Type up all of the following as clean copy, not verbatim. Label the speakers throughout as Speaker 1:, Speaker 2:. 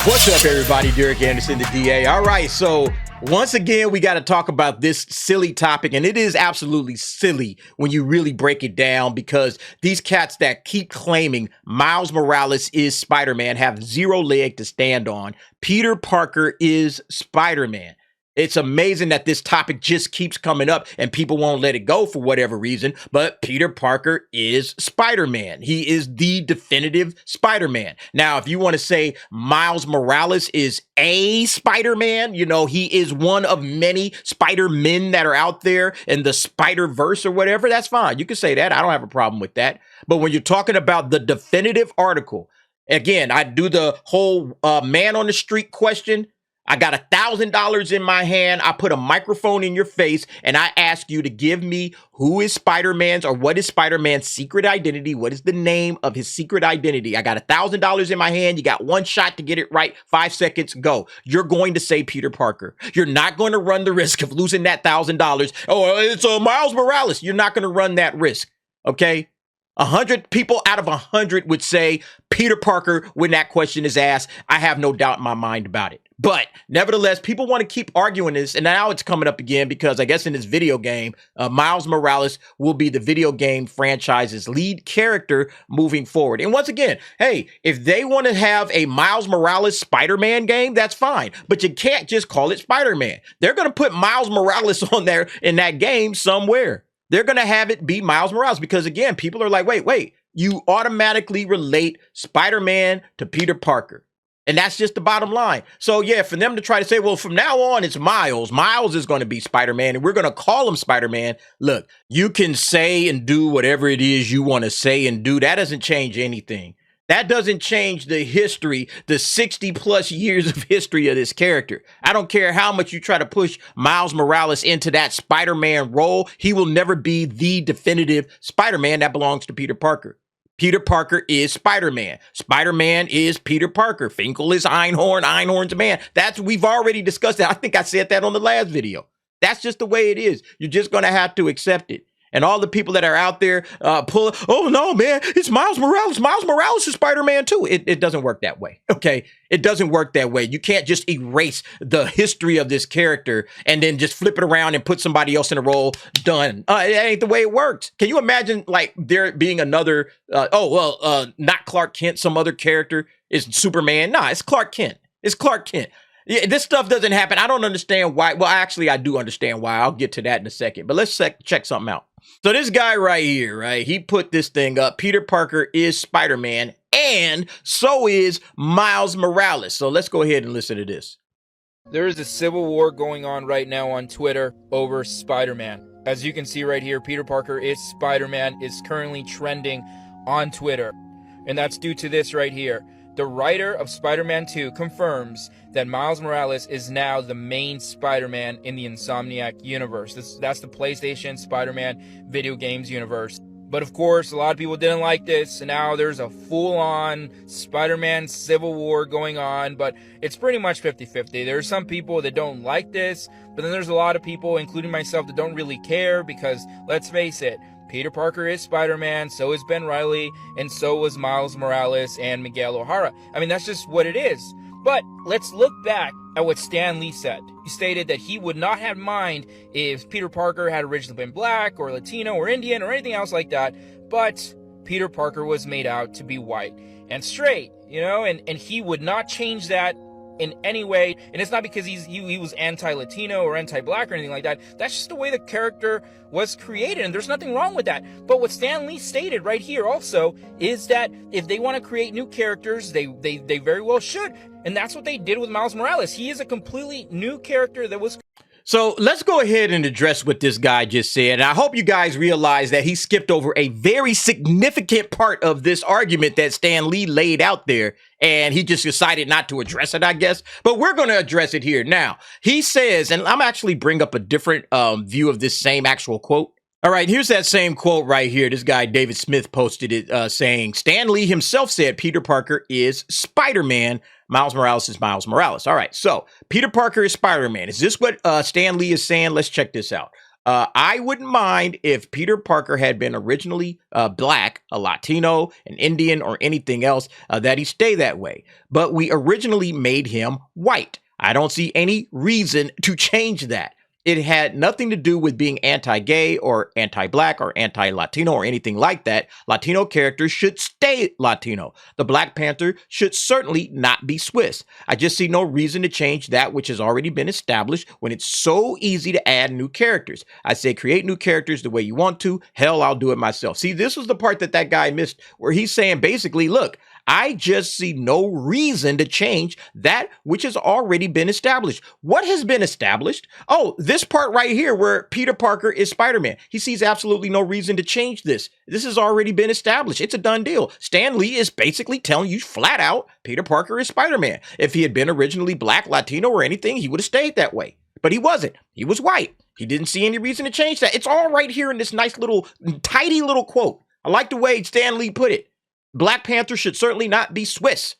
Speaker 1: What's up, everybody? Derek Anderson, the DA. All right, so once again, we got to talk about this silly topic, and it is absolutely silly when you really break it down because these cats that keep claiming Miles Morales is Spider-Man have zero leg to stand on. Peter Parker is Spider-Man. It's amazing that this topic just keeps coming up and people won't let it go for whatever reason, but Peter Parker is Spider-Man. He is the definitive Spider-Man. Now, if you want to say Miles Morales is a Spider-Man, you know, he is one of many Spider-Men that are out there in the Spider-Verse or whatever, that's fine. You can say that. I don't have a problem with that. But when you're talking about the definitive article, again, I do the whole man on the street question. I got $1,000 in my hand. I put a microphone in your face and I ask you to give me who is Spider-Man's or what is Spider-Man's secret identity? What is the name of his secret identity? I got $1,000 in my hand. You got one shot to get it right. 5 seconds, go. You're going to say Peter Parker. You're not going to run the risk of losing that $1,000. Oh, it's Miles Morales. You're not going to run that risk. Okay. 100 people out of 100 would say Peter Parker when that question is asked. I have no doubt in my mind about it. But nevertheless, people want to keep arguing this. And now it's coming up again because I guess in this video game, Miles Morales will be the video game franchise's lead character moving forward. And once again, hey, if they want to have a Miles Morales Spider-Man game, that's fine. But you can't just call it Spider-Man. They're going to put Miles Morales on there in that game somewhere. They're going to have it be Miles Morales because, again, people are like, wait, you automatically relate Spider-Man to Peter Parker. And that's just the bottom line. So, yeah, for them to try to say, well, from now on, it's Miles. Miles is going to be Spider-Man, and we're going to call him Spider-Man. Look, you can say and do whatever it is you want to say and do. That doesn't change anything. That doesn't change the history, the 60 plus years of history of this character. I don't care how much you try to push Miles Morales into that Spider-Man role. He will never be the definitive Spider-Man that belongs to Peter Parker. Peter Parker is Spider-Man. Spider-Man is Peter Parker. Finkel is Einhorn. Einhorn's a man. We've already discussed that. I think I said that on the last video. That's just the way it is. You're just going to have to accept it. And all the people that are out there oh, no, man, it's Miles Morales. Miles Morales is Spider-Man, too. It doesn't work that way, okay? It doesn't work that way. You can't just erase the history of this character and then just flip it around and put somebody else in a role. Done. It ain't the way it works. Can you imagine, like, there being another, not Clark Kent, some other character is Superman? Nah, it's Clark Kent. It's Clark Kent. Yeah, this stuff doesn't happen. I don't understand why. Well, actually, I do understand why. I'll get to that in a second. But let's check something out. So this guy right here, right? He put this thing up. Peter Parker is Spider-Man, and so is Miles Morales. So let's go ahead and listen to this.
Speaker 2: There is a civil war going on right now on Twitter over Spider-Man. As you can see right here, Peter Parker is Spider-Man is currently trending on Twitter. And that's due to this right here. The writer of Spider-Man 2 confirms that Miles Morales is now the main Spider-Man in the Insomniac universe. That's the PlayStation Spider-Man video games universe. But of course, a lot of people didn't like this, and now there's a full-on Spider-Man civil war going on, but it's pretty much 50-50. There are some people that don't like this, but then there's a lot of people, including myself, that don't really care because, let's face it, Peter Parker is Spider-Man, so is Ben Reilly, and so was Miles Morales and Miguel O'Hara. I mean, that's just what it is. But let's look back at what Stan Lee said. He stated that he would not have mind if Peter Parker had originally been black or Latino or Indian or anything else like that, but Peter Parker was made out to be white and straight, you know, and he would not change that in any way. And it's not because he was anti-Latino or anti-black or anything like that. That's just the way the character was created, and there's nothing wrong with that. But what Stan Lee stated right here also is that if they want to create new characters, they very well should. And that's what they did with Miles Morales. He is a completely new character that was...
Speaker 1: So let's go ahead and address what this guy just said. And I hope you guys realize that he skipped over a very significant part of this argument that Stan Lee laid out there. And he just decided not to address it, I guess. But we're going to address it here. Now, he says, and I'm actually bring up a different view of this same actual quote. All right, here's that same quote right here. This guy, David Smith, posted it saying, Stan Lee himself said Peter Parker is Spider-Man. Miles Morales is Miles Morales. All right, so Peter Parker is Spider-Man. Is this what Stan Lee is saying? Let's check this out. I wouldn't mind if Peter Parker had been originally black, a Latino, an Indian, or anything else, that he stay that way. But we originally made him white. I don't see any reason to change that. It had nothing to do with being anti-gay or anti-black or anti-Latino or anything like that. Latino characters should stay Latino. The Black Panther should certainly not be Swiss. I just see no reason to change that which has already been established when it's so easy to add new characters. I say create new characters the way you want to. Hell, I'll do it myself. See, this was the part that guy missed, where he's saying basically, look, I just see no reason to change that which has already been established. What has been established? Oh, this part right here where Peter Parker is Spider-Man. He sees absolutely no reason to change this. This has already been established. It's a done deal. Stan Lee is basically telling you flat out, Peter Parker is Spider-Man. If he had been originally black, Latino, or anything, he would have stayed that way. But he wasn't. He was white. He didn't see any reason to change that. It's all right here in this nice little, tidy little quote. I like the way Stan Lee put it. Black Panther should certainly not be Swiss.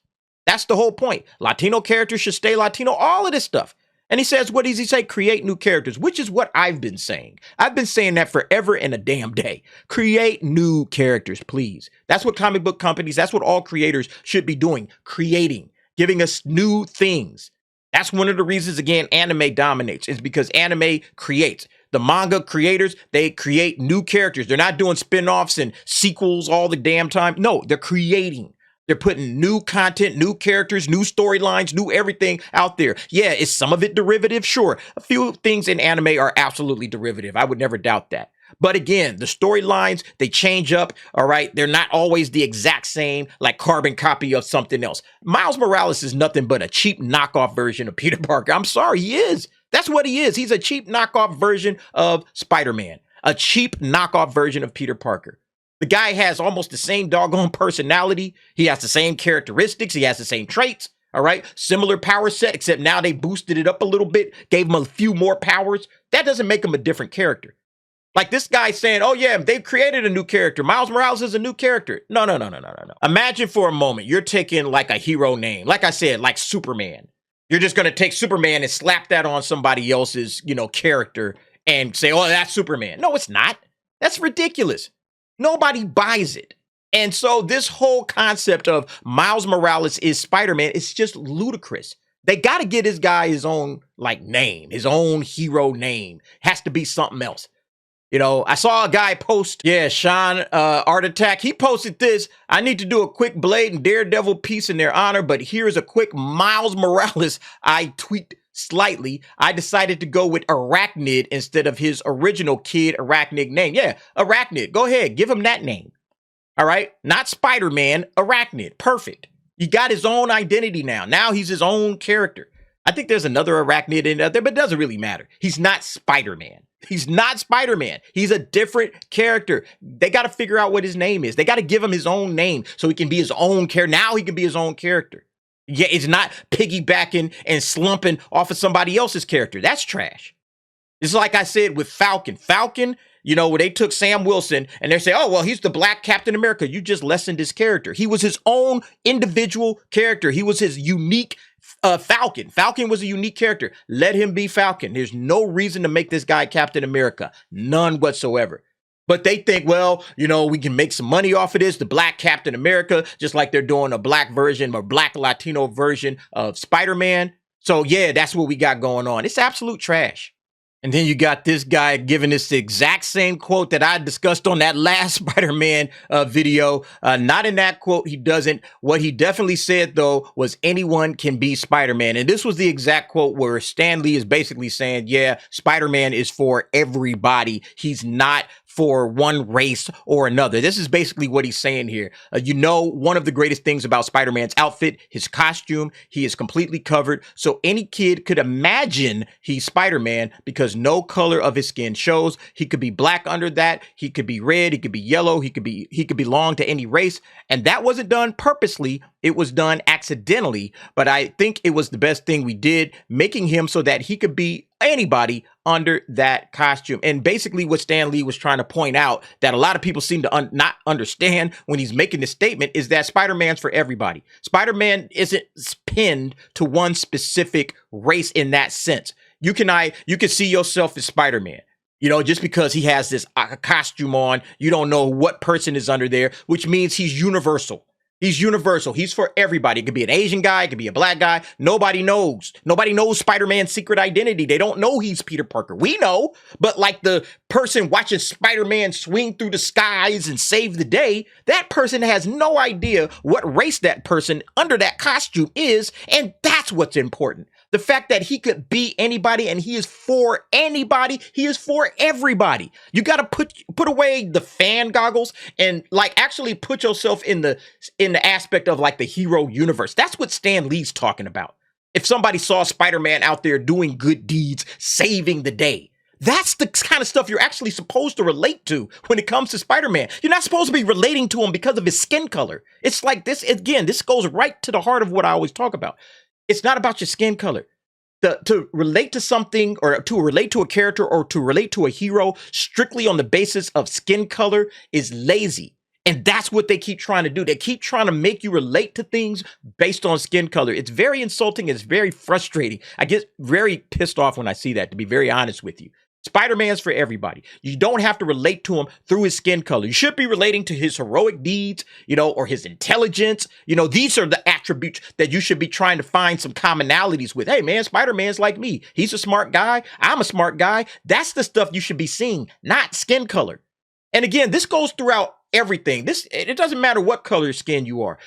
Speaker 1: That's the whole point. Latino characters should stay Latino, all of this stuff. And he says, what does he say? Create new characters, which is what I've been saying. I've been saying that forever and a damn day. Create new characters, please. That's what comic book companies, that's what all creators should be doing. Creating, giving us new things. That's one of the reasons, again, anime dominates, is because anime creates. The manga creators, they create new characters. They're not doing spin-offs and sequels all the damn time. No, they're creating. They're putting new content, new characters, new storylines, new everything out there. Yeah, is some of it derivative? Sure. A few things in anime are absolutely derivative. I would never doubt that. But again, the storylines, they change up, all right? They're not always the exact same, like carbon copy of something else. Miles Morales is nothing but a cheap knockoff version of Peter Parker. I'm sorry, he is. That's what he is. He's a cheap knockoff version of Spider-Man, a cheap knockoff version of Peter Parker. The guy has almost the same doggone personality. He has the same characteristics. He has the same traits. All right. Similar power set, except now they boosted it up a little bit, gave him a few more powers. That doesn't make him a different character. Like this guy saying, oh, yeah, they've created a new character. Miles Morales is a new character. No. Imagine for a moment you're taking like a hero name. Like I said, like Superman. You're just going to take Superman and slap that on somebody else's, character and say, oh, that's Superman. No, it's not. That's ridiculous. Nobody buys it. And so this whole concept of Miles Morales is Spider-Man is just ludicrous. They got to get this guy his own name, his own hero name. Has to be something else. I saw a guy post, Sean Art Attack. He posted this. I need to do a quick Blade and Daredevil piece in their honor, but here's a quick Miles Morales. I tweaked slightly. I decided to go with Arachnid instead of his original Kid Arachnid name. Yeah, Arachnid. Go ahead. Give him that name. All right. Not Spider-Man, Arachnid. Perfect. He got his own identity now. Now he's his own character. I think there's another Arachnid in there, but it doesn't really matter. He's not Spider-Man. He's not Spider-Man. He's a different character. They got to figure out what his name is. They got to give him his own name so he can be his own character. Now he can be his own character. Yeah, it's not piggybacking and slumping off of somebody else's character. That's trash. It's like I said with Falcon. Falcon, where they took Sam Wilson and they say, oh, well, he's the black Captain America. You just lessened his character. He was his own individual character. He was his unique Falcon. Falcon was a unique character. Let him be Falcon. There's no reason to make this guy Captain America. None whatsoever. But they think, well, we can make some money off of this. The black Captain America, just like they're doing a black version or black Latino version of Spider-Man. So, yeah, that's what we got going on. It's absolute trash. And then you got this guy giving us the exact same quote that I discussed on that last Spider-Man video. Not in that quote, he doesn't. What he definitely said, though, was anyone can be Spider-Man. And this was the exact quote where Stan Lee is basically saying, yeah, Spider-Man is for everybody. He's not for one race or another. This is basically what he's saying here. One of the greatest things about Spider-Man's outfit, his costume, he is completely covered. So any kid could imagine he's Spider-Man because no color of his skin shows. He could be black under that. He could be red. He could be yellow. He could belong to any race. And that wasn't done purposely. It was done accidentally. But I think it was the best thing we did, making him so that he could be anybody under that costume. And basically what Stan Lee was trying to point out that a lot of people seem to not understand when he's making this statement is that Spider-Man's for everybody. Spider-Man isn't pinned to one specific race in that sense. You can see yourself as Spider-Man. Just because he has this costume on, you don't know what person is under there, which means he's universal. He's universal. He's for everybody. It could be an Asian guy. It could be a black guy. Nobody knows. Nobody knows Spider-Man's secret identity. They don't know he's Peter Parker. We know, but like the person watching Spider-Man swing through the skies and save the day, that person has no idea what race that person under that costume is, and that's what's important. The fact that he could be anybody and he is for anybody, he is for everybody. You got to put away the fan goggles and like actually put yourself in the aspect of like the hero universe. That's what Stan Lee's talking about. If somebody saw Spider-Man out there doing good deeds, saving the day, that's the kind of stuff you're actually supposed to relate to when it comes to Spider-Man. You're not supposed to be relating to him because of his skin color. It's like this, again, this goes right to the heart of what I always talk about. It's not about your skin color. To relate to something or to relate to a character or to relate to a hero strictly on the basis of skin color is lazy. And that's what they keep trying to do. They keep trying to make you relate to things based on skin color. It's very insulting. It's very frustrating. I get very pissed off when I see that, to be very honest with you. Spider-Man's for everybody. You don't have to relate to him through his skin color. You should be relating to his heroic deeds, or his intelligence. These are the attributes that you should be trying to find some commonalities with. Hey, man, Spider-Man's like me. He's a smart guy. I'm a smart guy. That's the stuff you should be seeing, not skin color. And again, this goes throughout everything. It doesn't matter what color skin you are.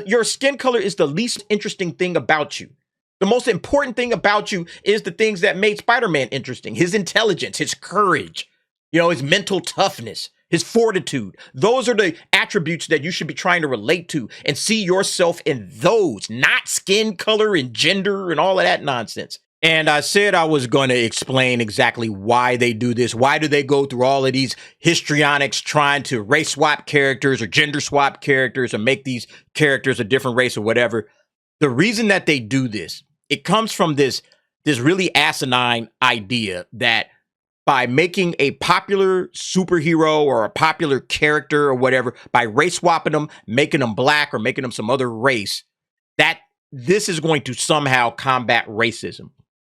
Speaker 1: Your skin color is the least interesting thing about you. The most important thing about you is the things that made Spider-Man interesting. His intelligence, his courage, his mental toughness, his fortitude. Those are the attributes that you should be trying to relate to and see yourself in those, not skin color and gender and all of that nonsense. And I said I was going to explain exactly why they do this. Why do they go through all of these histrionics trying to race swap characters or gender swap characters or make these characters a different race or whatever? The reason that they do this, it comes from this really asinine idea that by making a popular superhero or a popular character or whatever, by race swapping them, making them black or making them some other race, that this is going to somehow combat racism,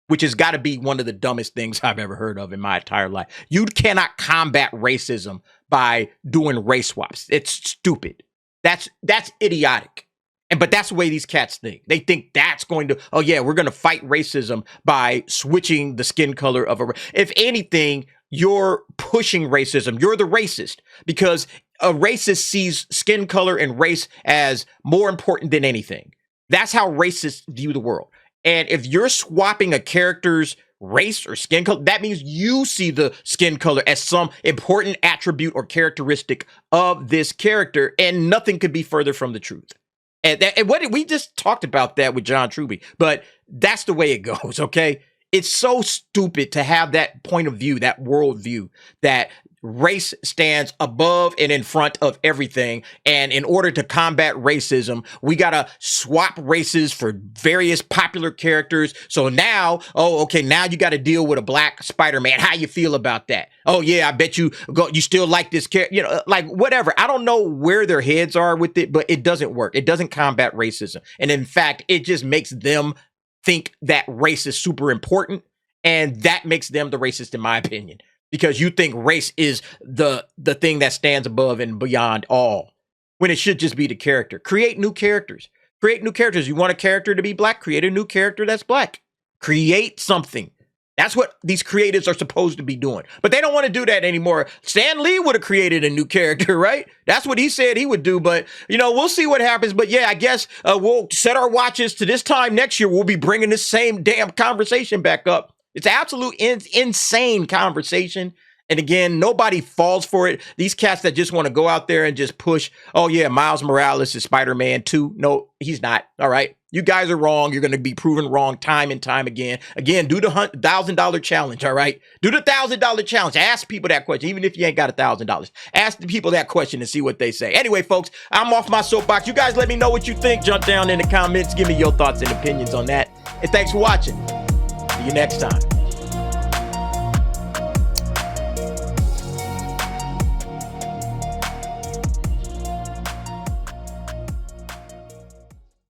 Speaker 1: which has got to be one of the dumbest things I've ever heard of in my entire life. You cannot combat racism by doing race swaps. It's stupid. That's idiotic. But that's the way these cats think. They think that's going to, we're going to fight racism by switching the skin color of a. If anything, you're pushing racism. You're the racist because a racist sees skin color and race as more important than anything. That's how racists view the world. And if you're swapping a character's race or skin color, that means you see the skin color as some important attribute or characteristic of this character, and nothing could be further from the truth. And we just talked about that with John Truby, but that's the way it goes, okay? It's so stupid to have that point of view, that worldview, that race stands above and in front of everything. And in order to combat racism, we got to swap races for various popular characters. So now, now you got to deal with a black Spider-Man. How you feel about that? Oh, yeah, I bet you still like this character, like whatever. I don't know where their heads are with it, but it doesn't work. It doesn't combat racism. And in fact, it just makes them think that race is super important. And that makes them the racist, in my opinion. Because you think race is the thing that stands above and beyond all, when it should just be the character. Create new characters. Create new characters. You want a character to be black? Create a new character that's black. Create something. That's what these creatives are supposed to be doing. But they don't want to do that anymore. Stan Lee would have created a new character, right? That's what he said he would do. But, we'll see what happens. But yeah, I guess we'll set our watches to this time next year. We'll be bringing this same damn conversation back up. It's absolute insane conversation. And again, nobody falls for it. These cats that just want to go out there and just push, Miles Morales is Spider-Man 2. No, he's not. All right. You guys are wrong. You're going to be proven wrong time and time again. Again, do the $1,000 challenge. All right. Do the $1,000 challenge. Ask people that question, even if you ain't got $1,000. Ask the people that question and see what they say. Anyway, folks, I'm off my soapbox. You guys let me know what you think. Jump down in the comments. Give me your thoughts and opinions on that. And thanks for watching. See you next time.